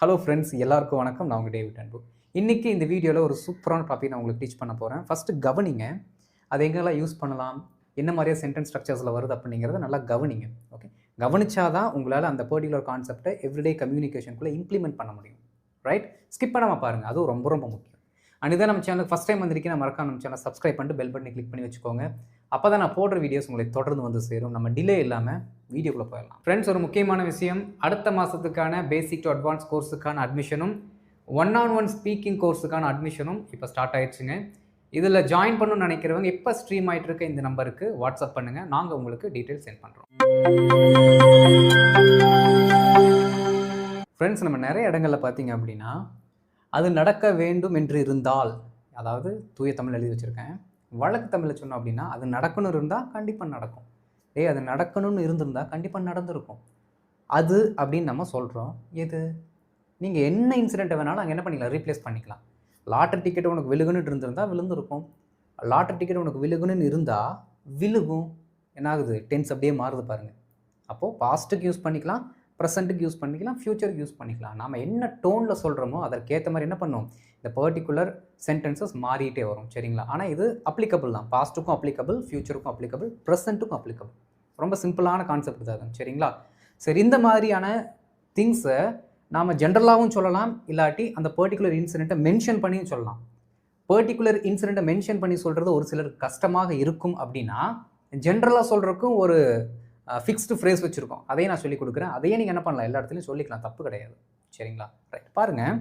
Hello friends, எல்லாருக்கும் வணக்கம். நான் உங்கள் டேவிட் அன்பு. இன்றைக்கி இந்த வீடியோவில் ஒரு சூப்பரான டாபிக் நான் உங்களுக்கு டீச் பண்ண போகிறேன். ஃபஸ்ட்டு கவனிங்க. அது எங்கெல்லாம் யூஸ் பண்ணலாம், என்ன மாதிரியாக சென்டென்ஸ் ஸ்ட்ரக்சர்ஸில் வருது அப்படிங்கிறத நல்லா கவனிங்க. ஓகே, கவனிச்சா தான் உங்களால் அந்த பர்டிகுலர் கான்செப்டை எவ்ரிடே கம்யூனிகேஷனுக்குள்ளே இம்ப்ளிமெண்ட் பண்ண முடியும். ரைட்? ஸ்கிப் பண்ணாமல் பாருங்கள், அதுவும் ரொம்ப ரொம்ப முக்கியம். அண்ட் இதான் நம்ம சேனலுக்கு ஃபஸ்ட் டைம் வந்திருக்கேன், மறக்காம நம்ம சேனல் சப்ஸ்கிரைப் பண்ணிட்டு பெல் பட்டனை கிளிக் பண்ணி வச்சுக்கோங்க. அப்போ தான் நான் போடுற வீடியோஸ் உங்களுக்கு தொடர்ந்து வந்து சேரும். நம்ம டிலே இல்லாமல் வீடியோக்குள்ளே போயிடலாம். ஃப்ரெண்ட்ஸ், ஒரு முக்கியமான விஷயம், அடுத்த மாதத்துக்கான பேசிக் டு அட்வான்ஸ் கோர்ஸுக்கான அட்மிஷனும் 1-on-1 ஸ்பீக்கிங் கோர்ஸுக்கான அட்மிஷனும் இப்போ ஸ்டார்ட் ஆயிடுச்சுங்க. இதில் ஜாயின் பண்ணணும்னு நினைக்கிறவங்க இப்போ ஸ்ட்ரீம் ஆகிட்டு இருக்க இந்த நம்பருக்கு வாட்ஸ்அப் பண்ணுங்கள். நாங்கள் உங்களுக்கு டீட்டெயில்ஸ் சென்ட் பண்ணுறோம். ஃப்ரெண்ட்ஸ், நம்ம நிறைய இடங்களில் பார்த்தீங்க அப்படின்னா, அது நடக்க வேண்டும் என்று இருந்தால், அதாவது தூய தமிழ் எழுதி வச்சுருக்கேன், வழக்கு தமிழில் சொன்னோம் அப்படின்னா, அது நடக்கணும் இருந்தால் கண்டிப்பாக நடக்கும். அது நடக்கணும்னு இருந்திருந்தா கண்டிப்பாக நடந்திருக்கும். அது அப்படின்னு நம்ம சொல்கிறோம். எது? நீங்கள் என்ன இன்சிடெண்ட்டை வேணாலும் அங்கே என்ன பண்ணிக்கலாம், ரீப்ளேஸ் பண்ணிக்கலாம். லாட்டரி டிக்கெட் உனக்கு விழுகுன்னு இருந்திருந்தால் விழுந்திருக்கும். லாட்டரி டிக்கெட் உனக்கு விழுகுன்னு இருந்தால் விழுகும். என்ன ஆகுது? டென்ஸ் அப்படியே மாறுது பாருங்கள். அப்போது பாஸ்ட்டுக்கு யூஸ் பண்ணிக்கலாம், ப்ரெசண்ட்டுக்கு யூஸ் பண்ணிக்கலாம், ஃப்யூச்சருக்கு யூஸ் பண்ணிக்கலாம். நாம் என்ன டோனில் சொல்கிறோமோ அதற்கேற்ற மாதிரி என்ன பண்ணும், இந்த பர்டிகுலர் சென்டென்சஸ் மாறிட்டே வரும். சரிங்களா? ஆனால் இது அப்ளிகபிள் தான். பாஸ்ட்டுக்கும் அப்ளிகபிள், ஃப்யூச்சருக்கும் அப்ளிகபிள், ப்ரெசண்ட்டுக்கும் அப்ளிகபிள். ரொம்ப சிம்பிளான கான்செப்ட் தான். சரிங்களா? சரி, இந்த மாதிரியான திங்ஸை நாம் ஜென்ரலாகவும் சொல்லலாம், இல்லாட்டி அந்த பர்டிகுலர் இன்சிடெண்ட்டை மென்ஷன் பண்ணியும் சொல்லலாம். பர்டிகுலர் இன்சிடெண்ட்டை மென்ஷன் பண்ணி சொல்கிறது ஒரு சிலருக்கு கஷ்டமாக இருக்கும் அப்படின்னா, ஜென்ரலாக சொல்கிறதுக்கும் ஒரு ஃபிக்ஸ்டு ஃப்ரேஸ் வச்சுருக்கோம். அதையே நான் சொல்லிக் கொடுக்குறேன். அதையே நீங்கள் என்ன பண்ணலாம், எல்லா இடத்துலையும் சொல்லிக்கலாம், தப்பு கிடையாது. சரிங்களா? ரைட், பாருங்கள்.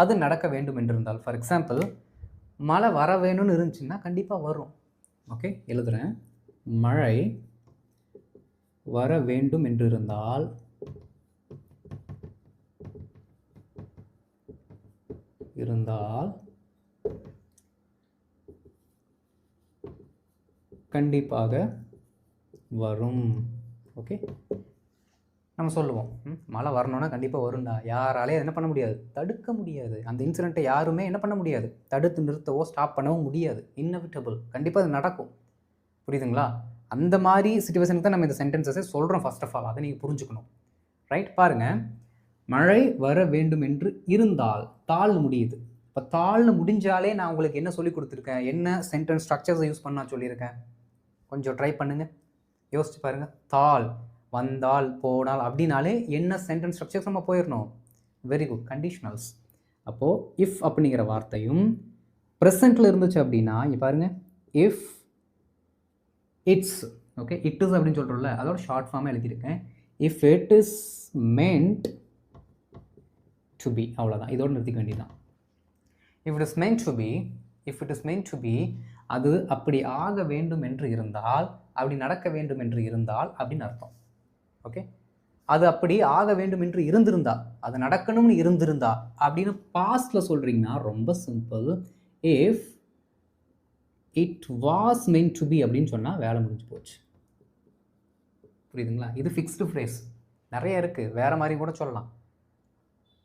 அது நடக்க வேண்டும் என்று இருந்தால், ஃபார் எக்ஸாம்பிள், மழை வர வேணும்னு இருந்துச்சுன்னா கண்டிப்பாக வரும். ஓகே, எழுதுகிறேன். மழை வர வேண்டும் என்று இருந்தால் கண்டிப்பாக வரும். ஓகே, நம்ம சொல்லுவோம், மழை வரணும்னா கண்டிப்பாக வரும்டா. யாராலே என்ன பண்ண முடியாது, தடுக்க முடியாது. அந்த இன்சிடெண்ட்டை யாருமே என்ன பண்ண முடியாது, தடுத்து நிறுத்தவோ ஸ்டாப் பண்ணவும் முடியாது. இன்னெவிட்டபிள், கண்டிப்பாக அது நடக்கும். புரியுதுங்களா? அந்த மாதிரி சிச்சுவேஷனுக்கு தான் நம்ம இந்த சென்டென்சஸை சொல்கிறோம். ஃபர்ஸ்ட் ஆஃப் ஆல் அதை நீங்கள் புரிஞ்சுக்கணும். ரைட், பாருங்கள். மழை வர வேண்டும் என்று இருந்தால், தாள்னு முடியுது. இப்போ தாள்னு முடிஞ்சாலே நான் உங்களுக்கு என்ன சொல்லி கொடுத்துருக்கேன், என்ன சென்டென்ஸ் ஸ்ட்ரக்சர்ஸை யூஸ் பண்ண சொல்லியிருக்கேன், கொஞ்சம் ட்ரை பண்ணுங்கள், யோசிச்சு பாருங்கள். தாள், வந்தால், போனால் அப்படின்னாலே என்ன சென்டென்ஸ் ஸ்ட்ரக்சர்ஸ் நம்ம போயிடணும். Very good, conditionals. அப்போது இஃப் அப்படிங்கிற வார்த்தையும் ப்ரெசண்ட்டில் இருந்துச்சு அப்படின்னா, இங்கே பாருங்கள், if it's, okay, it is அப்படின்னு சொல்கிறோம்ல, அதோட ஷார்ட் ஃபார்மாக எழுதியிருக்கேன். If it is meant to be, அவ்வளோதான், இதோடு நிறுத்திக்க வேண்டியதான். If it is meant to be, அது அப்படி ஆக வேண்டும் என்று இருந்தால், அப்படி நடக்க வேண்டும் என்று இருந்தால் அப்படின்னு அர்த்தம். ஓகே, அது அப்படி ஆக வேண்டும் என்று இருந்திருந்தா, அது நடக்கணும்னு இருந்திருந்தா அப்படின்னு பாஸ்டில் சொல்கிறீங்கன்னா ரொம்ப simple. If it was meant to be அப்படின்னு சொன்னால் வேலை முடிஞ்சு போச்சு. புரியுதுங்களா? இது ஃபிக்ஸ்டு ஃப்ரேஸ். நிறைய இருக்குது, வேறு மாதிரி கூட சொல்லலாம்.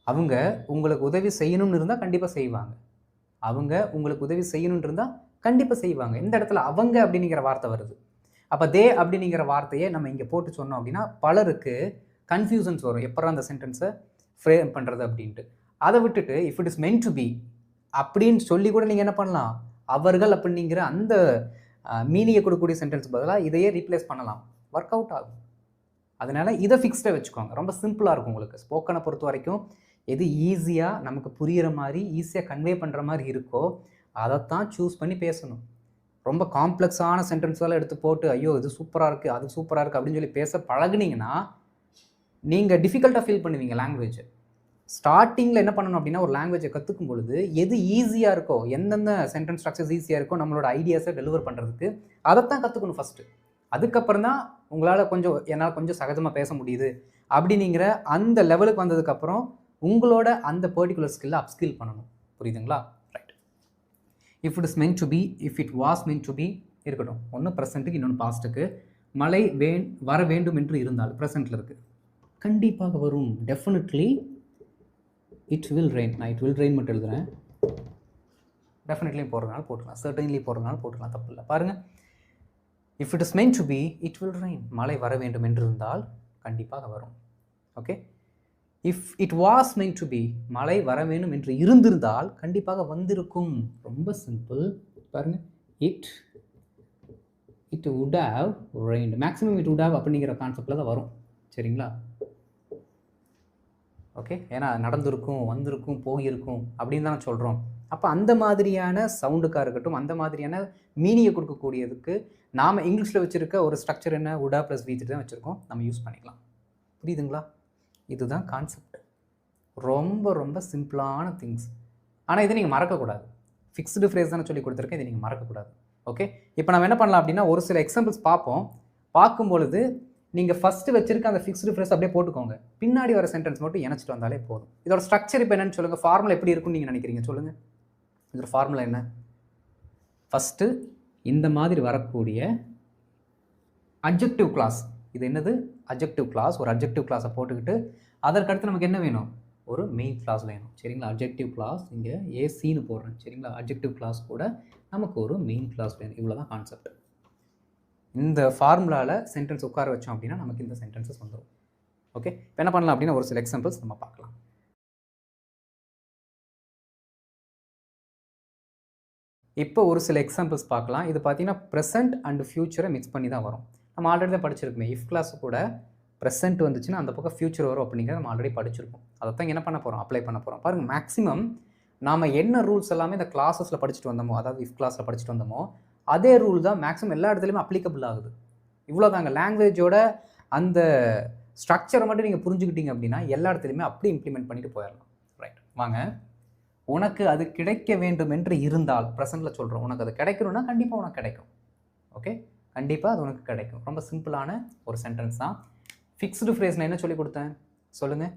அவங்க உங்களுக்கு உதவி செய்யணும்னு இருந்தால் கண்டிப்பாக செய்வாங்க. அவங்க உங்களுக்கு உதவி செய்யணும்னு இருந்தால் கண்டிப்பாக செய்வாங்க. இந்த இடத்துல அவங்க அப்படிங்கிற வார்த்தை வருது. அப்போ தே அப்படிங்கிற வார்த்தையை நம்ம இங்கே போட்டு சொன்னோம் அப்படின்னா பலருக்கு கன்ஃபியூஷன்ஸ் வரும், எப்போ அந்த சென்டென்ஸை ஃப்ரேம் பண்ணுறது அப்படின்ட்டு. அதை விட்டுட்டு if it is meant to be அப்படின்னு சொல்லி கூட நீங்கள் என்ன பண்ணலாம், அவர்கள் அப்படிங்கிற அந்த மீனிங்கை கொடுக்கக்கூடிய சென்டென்ஸ் பதிலாக இதையே ரீப்ளேஸ் பண்ணலாம், ஒர்க் அவுட் ஆகும். அதனால் இதை ஃபிக்ஸ்டாக வச்சுக்கோங்க. ரொம்ப சிம்பிளாக இருக்கும் உங்களுக்கு. ஸ்போக்கனை பொறுத்த வரைக்கும் எது ஈஸியாக நமக்கு புரிகிற மாதிரி, ஈஸியாக கன்வே பண்ணுற மாதிரி இருக்கோ அதைத்தான் சூஸ் பண்ணி பேசணும். ரொம்ப காம்ப்ளெக்ஸான சென்டென்ஸெல்லாம் எடுத்து போட்டு ஐயோ இது சூப்பராக இருக்குது, அது சூப்பராக இருக்குது அப்படின்னு சொல்லி பேச பழகுனீங்கன்னா நீங்கள் டிஃபிகல்ட்டாக ஃபீல் பண்ணுவீங்க லாங்குவேஜ். ஸ்டார்டிங்கில் என்ன பண்ணணும் அப்படின்னா, ஒரு லாங்குவேஜை கற்றுக்கும் பொழுது எது ஈஸியாக இருக்கோ, எந்தெந்த சென்டென்ஸ் ஸ்ட்ரக்சர்ஸ் ஈஸியாக இருக்கோ நம்மளோட ஐடியாஸை டெலிவர் பண்ணுறதுக்கு அதைத்தான் கற்றுக்கணும் ஃபஸ்ட்டு. அதுக்கப்புறம் தான் உங்களால் என்னால் கொஞ்சம் சகஜமாக பேச முடியுது அப்படிங்கிற அந்த லெவலுக்கு வந்ததுக்கப்புறம் உங்களோட அந்த பர்டிகுலர் ஸ்கில்லை அப்ஸ்கில் பண்ணணும். புரியுதுங்களா? Right. If it is meant to be, if it was meant to be இருக்கட்டும். ஒன்று ப்ரெசண்ட்டுக்கு, இன்னொன்று பாஸ்ட்டுக்கு. மழை வர வேண்டும் என்று இருந்தால் ப்ரெசண்ட்டில் இருக்குது, கண்டிப்பாக வரும். Definitely it will rain. நான் இட் வில் ரெயின் மட்டும் எழுதுகிறேன். டெஃபினெட்லி போடுறதுனால போட்டுக்கலாம், சர்டன்லி போடுறதுனால போட்டுக்கலாம், தப்பு இல்லை. பாருங்கள், if it is meant to be it will rain. மழை வர வேண்டும் என்று இருந்தால் கண்டிப்பாக வரும். Okay, if it was meant to be, மழை வர வேணும் என்று இருந்திருந்தால் கண்டிப்பாக வந்திருக்கும். ரொம்ப சிம்பிள். பாருங்க, it would have rained. Maximum it would have அப்படிங்கிற கான்செப்டில் தான் வரும். சரிங்களா? ஓகே, ஏன்னா நடந்திருக்கும், வந்திருக்கும், போயிருக்கும் அப்படின்னு தானே சொல்கிறோம். அப்போ அந்த மாதிரியான சவுண்டுக்காக இருக்கட்டும், அந்த மாதிரியான மீனிங்கை கொடுக்கக்கூடியதுக்கு நாம் இங்கிலீஷில் வச்சுருக்க ஒரு ஸ்ட்ரக்சர் என்ன, உடா ப்ளஸ் வீத்து தான் வச்சுருக்கோம், நம்ம யூஸ் பண்ணிக்கலாம். புரியுதுங்களா? இதுதான் கான்செப்ட். ரொம்ப ரொம்ப சிம்பிளான திங்ஸ். ஆனால் இதை நீங்கள் மறக்கக்கூடாது. ஃபிக்ஸ்டு ஃப்ரேஸ் தானே சொல்லி கொடுத்துருக்கேன், இதை நீங்கள் மறக்கக்கூடாது. ஓகே, இப்போ நம்ம என்ன பண்ணலாம் அப்படின்னா ஒரு சில எக்ஸாம்பிள்ஸ் பார்ப்போம். பார்க்கும்பொழுது நீங்கள் ஃபஸ்ட்டு வச்சிருக்க அந்த ஃபிக்ஸ்டு ஃப்ரேஸ் அப்படியே போட்டுக்கோங்க, பின்னாடி வர சென்டென்ஸ் மட்டும் இணைச்சிட்டு வந்தாலே போதும். இதோட ஸ்ட்ரக்சர் இப்போ என்னன்னு சொல்லுங்கள், ஃபார்முலா எப்படி இருக்குன்னு நீங்கள் நினைக்கிறீங்க சொல்லுங்கள். இதோட ஃபார்முலா என்ன? ஃபஸ்ட்டு இந்த மாதிரி வரக்கூடிய அட்ஜெக்டிவ் கிளாஸ், இது என்னது அட்ஜெக்டிவ் கிளாஸ், ஒரு அட்ஜெக்டிவ் கிளாஸை போட்டுக்கிட்டு அதற்கடுத்து நமக்கு என்ன வேணும், ஒரு மெயின் கிளாஸ் வேணும். சரிங்களா? அட்ஜெக்டிவ் கிளாஸ் இங்கே ஏசின்னு போடுறேன். சரிங்களா? அட்ஜெக்டிவ் கிளாஸ் கூட நமக்கு ஒரு மெயின் கிளாஸ் வேணும். இவ்வளோ தான் கான்செப்ட். இந்த ஃபார்முலாவில் சென்டென்ஸ் உட்கார வச்சோம் அப்படின்னா நமக்கு இந்த சென்டென்சஸ் வந்துடும். ஓகே, இப்போ என்ன பண்ணலாம் அப்படின்னா ஒரு சில எக்ஸாம்பிள்ஸ் நம்ம பார்க்கலாம். இப்போ ஒரு சில எக்ஸாம்பிள்ஸ் பார்க்கலாம். இது பார்த்தீங்கன்னா ப்ரெசென்ட் அண்ட் ஃபியூச்சரை மிக்ஸ் பண்ணி தான் வரும். நம்ம ஆல்ரெடி தான் படிச்சிருக்கோமே, இஃப் கிளாஸ் கூட ப்ரெசென்ட் வந்துச்சுன்னா அந்த பக்கம் ஃபியூச்சர் வரும் அப்படிங்கிறத நம்ம ஆல்ரெடி படிச்சிருக்கோம். அதை தான் என்ன பண்ண போகிறோம், அப்ளை பண்ண போகிறோம். பாருங்கள், மேக்ஸிமம் நாம் என்ன ரூல்ஸ் எல்லாமே இந்த கிளாஸஸில் படிச்சுட்டு வந்தோமோ, அதாவது இஃப் கிளாஸில் படிச்சுட்டு வந்தோமோ அதே ரூல் தான் மேக்ஸிமம் எல்லா இடத்துலையுமே அப்ளிகபிள் ஆகுது. இவ்வளோ தாங்க. லாங்குவேஜோட அந்த ஸ்ட்ரக்சரை மட்டும் நீங்கள் புரிஞ்சுக்கிட்டீங்க அப்படின்னா எல்லா இடத்துலையுமே அப்படி இம்ப்ளிமெண்ட் பண்ணிட்டு போயிடலாம். ரைட், வாங்க. உனக்கு அது கிடைக்க வேண்டும் என்று இருந்தால், ப்ரெசென்ட்டில் சொல்கிறோம், உனக்கு அது கிடைக்கணும்னா கண்டிப்பாக உனக்கு கிடைக்கும். ஓகே, கண்டிப்பாக அது உனக்கு கிடைக்கும். ரொம்ப சிம்பிளான ஒரு சென்டென்ஸ் தான். ஃபிக்ஸ்டு ஃப்ரேஸ் நான் என்ன சொல்லி கொடுத்தேன் சொல்லுங்கள்,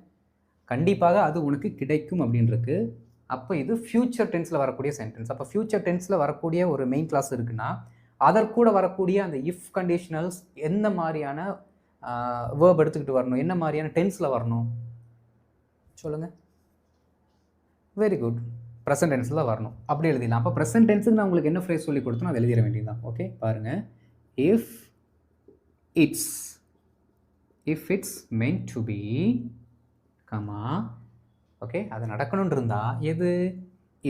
கண்டிப்பாக அது உனக்கு கிடைக்கும் அப்படின்றது. அப்போ இது ஃப்யூச்சர் டென்ஸில் வரக்கூடிய சென்டென்ஸ். அப்போ ஃப்யூச்சர் டென்ஸில் வரக்கூடிய ஒரு மெயின் கிளாஸ் இருக்குன்னா அதற்கூட வரக்கூடிய அந்த இஃப் கண்டிஷனல்ஸ் எந்த மாதிரியான வேர்ப் எடுத்துக்கிட்டு வரணும், என்ன மாதிரியான டென்ஸில் வரணும் சொல்லுங்கள். வெரி குட், ப்ரெசன்ட் டென்ஸில் வரணும். அப்படி எழுதிடலாம். அப்போ ப்ரெசன்ட் டென்ஸுக்கு நான் உங்களுக்கு என்ன ஃப்ரேஸ் சொல்லி கொடுத்தோம் அதை எழுதிட வேண்டியதுதான். ஓகே, பாருங்கள். If it's meant to be, comma, okay, அது நடக்கணும்னு இருந்தால் எது,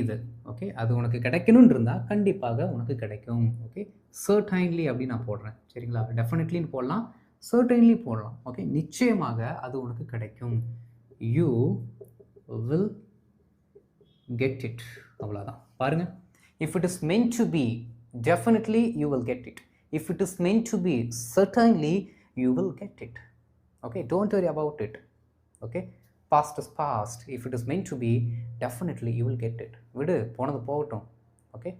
இது. ஓகே, அது உனக்கு கிடைக்கணும்னு இருந்தால் கண்டிப்பாக உனக்கு கிடைக்கும். ஓகே, சர்டைன்லி அப்படின்னு நான் போடுறேன். சரிங்களா? டெஃபினெட்லின்னு போடலாம், சர்டைன்லி போடலாம். ஓகே, நிச்சயமாக அது உனக்கு கிடைக்கும். You will get it. அவ்வளோதான். பாருங்கள், if it is meant to be, definitely you will get it. If it is meant to be, certainly you will get it. Okay, don't worry about it. Okay, past is past. If it is meant to be, definitely you will get it. விடு, போனது போகட்டும். Okay,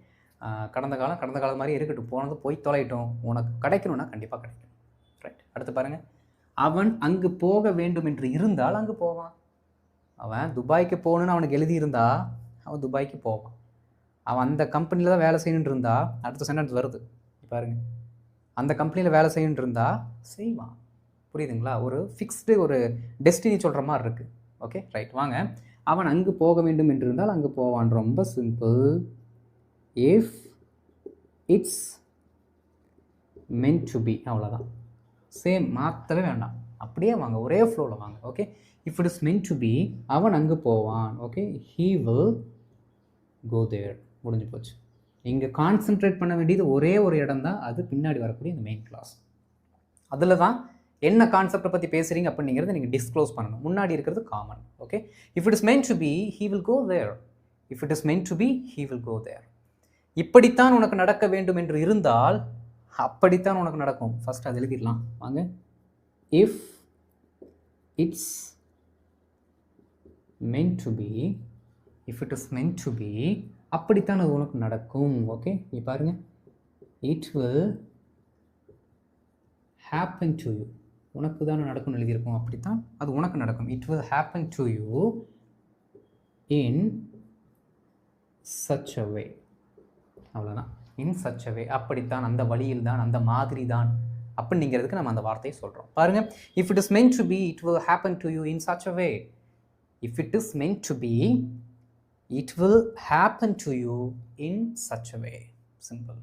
கடந்த காலம் மாதிரி இருக்கட்டும், போனது போய் தொலைட்டும். உனக்கு கிடைக்கணும்னா கண்டிப்பாக கிடைக்கும். ரைட், அடுத்து பாருங்கள். அவன் அங்கு போக வேண்டும் என்று இருந்தால் அங்கு போவான். அவன் துபாய்க்கு போகணுன்னு அவனுக்கு எழுதியிருந்தா அவன் துபாய்க்கு போவான். அவன் அந்த கம்பெனியில் தான் வேலை செய்யணுன்னு இருந்தா அடுத்த சென்டென்ஸ் வருது பாருங்க, அந்த கம்பெனியில் வேலை செய்யணுன்னு இருந்தா செய்வான். புரியுதுங்களா? ஒரு ஃபிக்ஸ்டு ஒரு டெஸ்டினி சொல்கிற மாதிரி இருக்குது. ஓகே, ரைட், வாங்க. அவன் அங்கு போக வேண்டும் என்று இருந்தால் அங்கு போவான். ரொம்ப simple. If it's meant to be, அவ்வளோதான். சேம், மாற்றவே வேண்டாம், அப்படியே வாங்க, ஒரே ஃப்ளோவில் வாங்க. Okay, if it is meant to be, அவன் அங்கு போவான். Okay, he will go there. முடிஞ்சு போச்சு. இங்கே கான்சென்ட்ரேட் பண்ண வேண்டியது ஒரே ஒரு இடம் தான், அது பின்னாடி வரக்கூடிய இந்த மெயின் கிளாஸ். அதில் தான் என்ன கான்செப்டை பற்றி பேசுகிறீங்க அப்படிங்கிறத நீங்கள் டிஸ்க்ளோஸ் பண்ணணும். முன்னாடி இருக்கிறது common. Okay, if it is meant to be, he will go there. If it is meant to be, he will go there. இப்படித்தான் உனக்கு நடக்க வேண்டும் என்று இருந்தால் அப்படித்தான் உனக்கு நடக்கும். ஃபர்ஸ்ட் அது எழுதிடலாம் வாங்க. If it's meant to be, if it is meant to be, அப்படித்தான் அது உனக்கு நடக்கும். ஓகே, நீ பாருங்க, it will happen to you. உனக்கு தானே நடக்கும்னு எழுதியிருக்கோம், அப்படித்தான் அது உனக்கு நடக்கும். it will happen to you in such a way. அவ்வளோதான், in such a way, அப்படித்தான், அந்த வழியில் தான், அந்த மாதிரி தான் அப்படிங்கிறதுக்கு நம்ம அந்த வார்த்தையை சொல்கிறோம். பாருங்கள், if it is meant to be, it will happen to you in such a way. If it is meant to be, it will happen to you in such a way. Simple.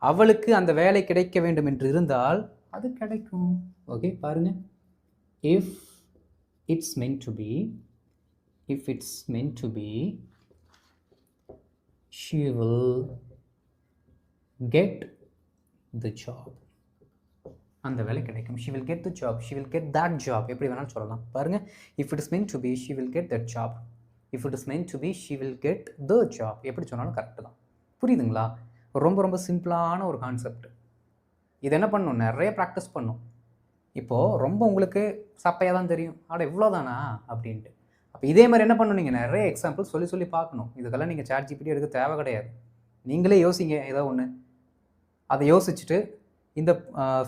அவளுக்கு அந்த வேலை கிடைக்க வேண்டும் என்று இருந்தால் அது கிடைக்கும். Okay, பாருங்க, if it's meant to be, if it's meant to be, she will get the job. அந்த வேலை கிடைக்கும். she will get the job, she will get that job, எப்படி வேணாலும் சொல்லலாம். பாருங்க, if it is meant to be, she will get that job, if it is meant to be, she will get the job, எப்படி சொன்னாலும் correct தான். புரியுதுங்களா? ரொம்ப ரொம்ப சிம்பிளான ஒரு கான்செப்ட். இது என்ன பண்ணணும், நிறைய ப்ராக்டிஸ் பண்ணும். இப்போது ரொம்ப உங்களுக்கு சப்பையாக தான் தெரியும், ஆனால் இவ்வளோதானா அப்படின்ட்டு. அப்போ இதே மாதிரி என்ன பண்ணணும், நீங்கள் நிறைய எக்ஸாம்பிள் சொல்லி சொல்லி பார்க்கணும். இதுக்கெல்லாம் நீங்கள் ChatGPT எடுக்க தேவை கிடையாது. நீங்களே யோசிங்க ஏதோ ஒன்று, அதை யோசிச்சுட்டு இந்த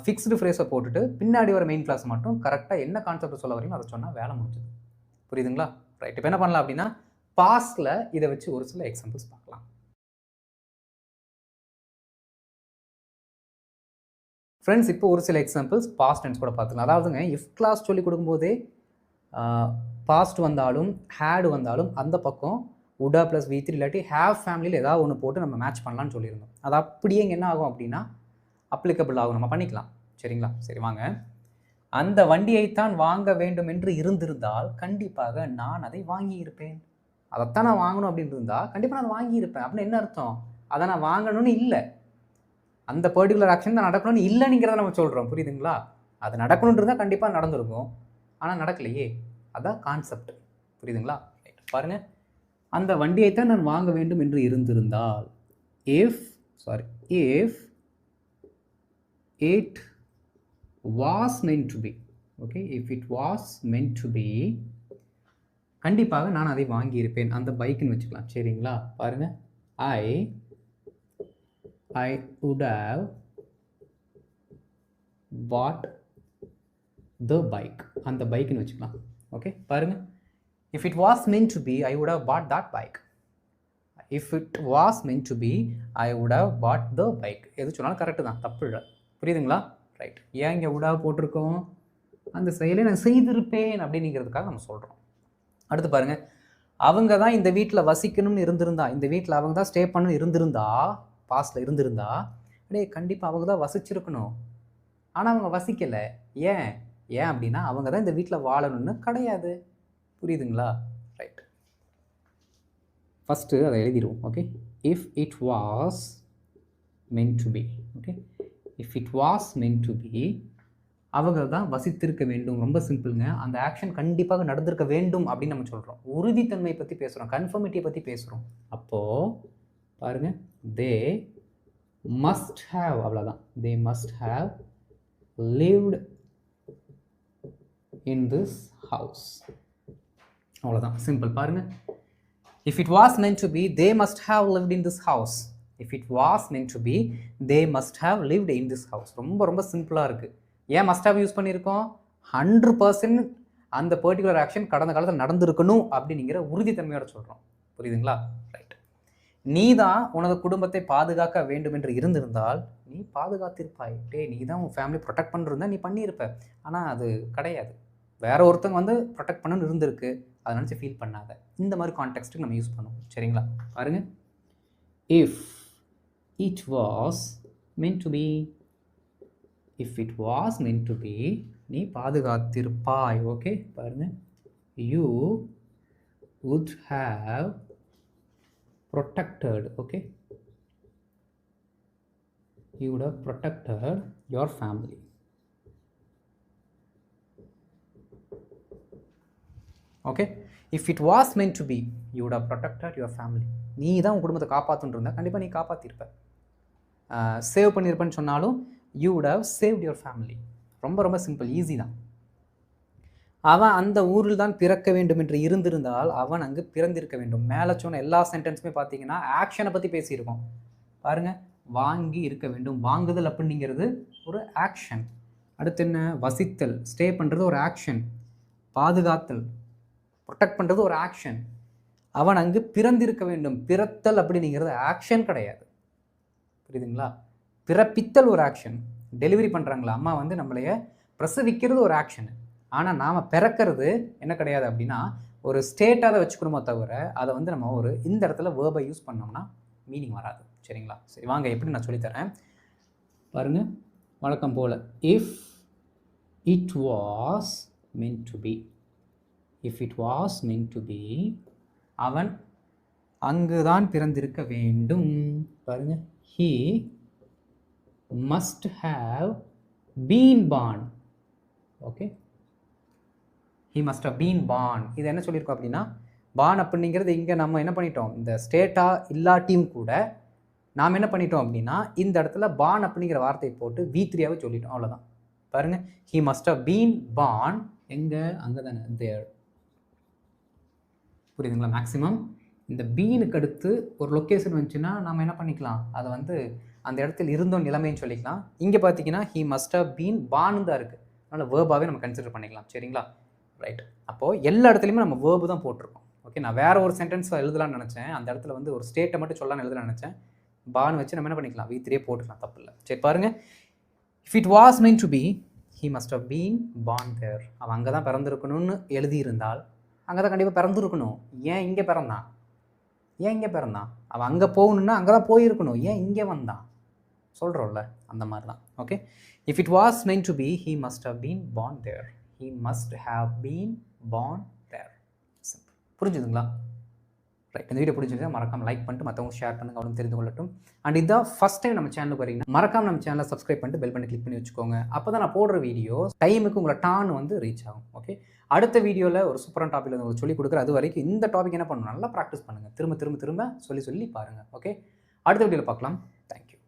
ஃபிக்ஸ்டு ஃப்ரேஸை போட்டுட்டு பின்னாடி வர மெயின் கிளாஸ் மட்டும் கரெக்டாக என்ன கான்செப்ட் சொல்ல வரீங்களோ அதை சொன்னால் வேலை முடிஞ்சுது. புரியுதுங்களா? ரைட். இப்போ என்ன பண்ணலாம் அப்படின்னா, பாஸ்டில் இதை வச்சு ஒரு சில எக்ஸாம்பிள்ஸ் பார்க்கலாம். ஃப்ரெண்ட்ஸ், இப்போ ஒரு சில எக்ஸாம்பிள்ஸ் பாஸ்ட் டென்ஸ் கூட பார்த்துக்கலாம். அதாவதுங்க, இஃப் கிளாஸ் சொல்லி கொடுக்கும்போதே பாஸ்ட் வந்தாலும் ஹேடு வந்தாலும் அந்த பக்கம் உடா ப்ளஸ் V3 இல்லாட்டி ஹேவ் ஃபேமிலியில் ஏதாவது ஒன்று போட்டு நம்ம மேட்ச் பண்ணலான்னு சொல்லியிருந்தோம். அது அப்படியே இங்கே என்ன ஆகும் அப்படின்னா அப்ளிகபிள் ஆகும், நம்ம பண்ணிக்கலாம். சரிங்களா? சரி வாங்க. அந்த வண்டியைத்தான் வாங்க வேண்டும் என்று இருந்திருந்தால் கண்டிப்பாக நான் அதை வாங்கியிருப்பேன். அதைத்தான் நான் வாங்கணும் அப்படின்னு இருந்தால் கண்டிப்பாக நான் வாங்கியிருப்பேன். அப்படின்னு என்ன அர்த்தம்? அதை நான் வாங்கணும்னு இல்லை, அந்த பர்டிகுலர் ஆக்ஷன் தான் நடக்கணும்னு இல்லைங்கிறத நம்ம சொல்கிறோம். புரியுதுங்களா? அது நடக்கணும்னு இருந்தால் கண்டிப்பாக நடந்திருக்கும், ஆனால் நடக்கலையே, அதான் கான்செப்ட். புரியுதுங்களா? ரைட். பாருங்கள், அந்த வண்டியைத்தான் நான் வாங்க வேண்டும் என்று இருந்திருந்தால், if it was meant to be, okay, if it was meant to be, கண்டிப்பாக நான் அதை வாங்கியிருப்பேன். அந்த பைக்குன்னு வச்சுக்கலாம். சரிங்களா? பாருங்க, I would have bought the bike, அந்த பைக்குன்னு வச்சுக்கலாம். ஓகே, பாருங்க, if it was meant to be, I would have bought that bike. if it was meant to be, I would have bought the bike. எது சொன்னாலும் correct தான், தப்பு இல்லை. புரியுதுங்களா? Right. ஏன் இங்கே உடாக போட்டிருக்கோம்? அந்த செயலை நான் செய்திருப்பேன் அப்படிங்கிறதுக்காக நம்ம சொல்கிறோம். அடுத்து பாருங்கள், அவங்க தான் இந்த வீட்டில் வசிக்கணும்னு இருந்திருந்தா, இந்த வீட்டில் அவங்க தான் ஸ்டே பண்ணணும்னு இருந்திருந்தா, பாஸ்டில் இருந்திருந்தா, அப்படியே கண்டிப்பாக அவங்க தான் வசிச்சிருக்கணும், ஆனால் அவங்க வசிக்கலை. ஏன் அப்படின்னா அவங்க தான் இந்த வீட்டில் வாழணும்னு கிடையாது. புரியுதுங்களா? ரைட். ஃபஸ்ட்டு அதை எழுதிடுவோம். Okay, if it was meant to be, okay, if it was meant to be, அவங்க தான் வசித்திருக்க வேண்டும். ரொம்ப சிம்பிளுங்க. அந்த ஆக்ஷன் கண்டிப்பாக நடந்திருக்க வேண்டும் அப்படின்னு நம்ம சொல்கிறோம். உறுதித்தன்மையை பற்றி பேசுகிறோம், கன்ஃபர்மிட்டியை பற்றி பேசுகிறோம். அப்போது பாருங்கள், தே மஸ்ட் ஹேவ், அவ்வளோதான், they must have lived in this house. அவ்வளோதான், சிம்பிள். பாருங்கள், if it was meant to be, they must have lived in this house. if it was meant to be, they must have lived in this house. ரொம்ப ரொம்ப சிம்பிளாக இருக்குது. ஏன் must have use பண்ணியிருக்கோம்? 100% அந்த particular action கடந்த காலத்தில் நடந்திருக்கணும் அப்படிங்கிற உறுதித்தன்மையோட சொல்கிறோம். புரியுதுங்களா? ரைட். நீ தான் உனது குடும்பத்தை பாதுகாக்க வேண்டும் என்று இருந்திருந்தால் நீ பாதுகாத்திருப்பாய். நீ தான் உன் ஃபேமிலி ப்ரொடெக்ட் பண்ணிருந்தா நீ பண்ணியிருப்ப. ஆனால் அது கிடையாது, வேற ஒருத்தங்க வந்து ப்ரொடெக்ட் பண்ணணும்னு இருந்திருக்கு, அதை நினச்சி ஃபீல் பண்ணாத. இந்த மாதிரி கான்டெக்ஸ்ட்டுக்கு நம்ம யூஸ் பண்ணுவோம். சரிங்களா? பாருங்கள், if it was meant to be, if it was meant to be, நீ பாதுகாத்திருப்பாய். ஓகே, பாருங்க, you would have protected, okay, you would have protected your family. Okay, if it was meant to be, you would have protected your family. நீ தான் உன் குடும்பத்தை காப்பாற்றுன்னு இருந்தால் கண்டிப்பாக நீ காப்பாற்றிருப்ப. Save பண்ணியிருப்பேன்னு சொன்னாலும் you would have saved your family. ரொம்ப ரொம்ப சிம்பிள், ஈஸி தான். அவன் அந்த ஊரில் தான் பிறக்க வேண்டும் என்று இருந்திருந்தால் அவன் அங்கு பிறந்திருக்க வேண்டும். மேலே சொன்ன எல்லா சென்டென்ஸுமே பார்த்தீங்கன்னா ஆக்ஷனை பற்றி பேசியிருக்கோம். பாருங்கள், வாங்கி இருக்க வேண்டும், வாங்குதல் அப்படிங்கிறது ஒரு ஆக்ஷன். அடுத்து என்ன? வசித்தல், ஸ்டே பண்ணுறது ஒரு ஆக்ஷன். பாதுகாத்தல், ப்ரொடெக்ட் பண்ணுறது ஒரு ஆக்ஷன். அவன் அங்கு பிறந்திருக்க வேண்டும், பிறத்தல் அப்படிங்கிறது ஆக்ஷன் கிடையாது. புரியுதுங்களா? பிறப்பித்தல் ஒரு ஆக்ஷன். டெலிவரி பண்ணுறாங்களா அம்மா வந்து நம்மளைய பிரசவிக்கிறது ஒரு ஆக்ஷன். ஆனால் நாம் பிறக்கிறது என்ன கிடையாது அப்படின்னா ஒரு ஸ்டேட்டாக அதை வச்சுக்கணுமோ தவிர அதை வந்து நம்ம ஒரு இந்த இடத்துல வேர்பை யூஸ் பண்ணோம்னா மீனிங் வராது. சரிங்களா? சரி வாங்க, எப்படி நான் சொல்லித்தரேன் பாருங்கள். வழக்கம் போல், if it was meant to be, if it was meant to be, அவன் அங்குதான் பிறந்திருக்க வேண்டும். பாருங்க, he must have been born. Okay, he must have been born. இது என்ன சொல்லியிருக்கோம் அப்படின்னா, born அப்படிங்கிறது இங்கே நம்ம என்ன பண்ணிட்டோம், இந்த ஸ்டேட்டாக இல்லாட்டியும் கூட நாம் என்ன பண்ணிட்டோம் அப்படின்னா, இந்த இடத்துல born அப்படிங்கிற வார்த்தையை போட்டு V3ஆவே சொல்லிட்டோம், அவ்வளோதான். பாருங்க, he must have been born எங்கே, அங்கே தானே, there. புரியுதுங்களா? மேக்ஸிமம் இந்த பீனுக்கு அடுத்து ஒரு லொக்கேஷன் வந்துச்சுன்னா நம்ம என்ன பண்ணிக்கலாம், அதை வந்து அந்த இடத்துல இருந்தோம் நிலைமைன்னு சொல்லிக்கலாம். இங்கே பார்த்தீங்கன்னா he must have been born தான் இருக்குது, அதனால் வேர்பாகவே நம்ம கன்சிடர் பண்ணிக்கலாம். சரிங்களா? ரைட். அப்போது எல்லா இடத்துலையுமே நம்ம வேர்பு தான் போட்டிருக்கோம். ஓகே, நான் வேறு ஒரு சென்டென்ஸ் எழுதலாம்னு நினச்சேன், அந்த இடத்துல வந்து ஒரு ஸ்டேட்டை மட்டும் சொல்லலாம்னு எழுதலாம்னு நினச்சேன். பான் வச்சு நம்ம என்ன பண்ணிக்கலாம், V3 போட்டுக்கலாம், தப்பு இல்லை. சரி பாருங்கள், if it was meant to be, he must have been born there. அவன் அங்கே தான் பிறந்திருக்கணும்னு எழுதியிருந்தால் அங்கே தான் கண்டிப்பாக பிறந்திருக்கணும். ஏன் இங்கே பிறந்தான், ஏன் இங்கே பிறந்தான், அவன் அங்கே போகணுன்னா அங்கே தான் போயிருக்கணும், ஏன் இங்கே வந்தான் சொல்கிறோம்ல, அந்த மாதிரி தான். Okay, if it was meant to be, he must have been born there. he must have been born there. Simple. புரிஞ்சுதுங்களா? ரைட். இந்த வீடியோ பிடிச்சிருந்தா மறக்காம லைக் பண்ணிட்டு மற்றவங்க ஷேர் பண்ணுங்க, அவனும் தெரிந்து கொள்ளட்டும். அண்ட் இதான் ஃபஸ்ட் டைம் நம்ம சேனலுக்கு வரீங்கன்னா மறக்காம நம்ம சேனலை சப்ஸ்கிரைப் பண்ணிட்டு பெல் பண்ணி கிளிக் பண்ணி வச்சுக்கோங்க. அப்போ தான் நான் போடுற வீடியோ டைமுக்கு உங்களை டான் வந்து ரீச் ஆகும். ஓகே, அடுத்த வீடியோவில் ஒரு சூப்பரான டாப்பில் உங்களுக்கு சொல்லிக் கொடுக்குறேன். அது வரைக்கும் இந்த டாபிக் என்ன பண்ணணும், நல்லா ப்ராக்டிஸ் பண்ணுங்கள், திரும்ப திரும்ப திரும்ப சொல்லி பாருங்கள். ஓகே, அடுத்த வீடியோவில் பார்க்கலாம். தேங்க்யூ.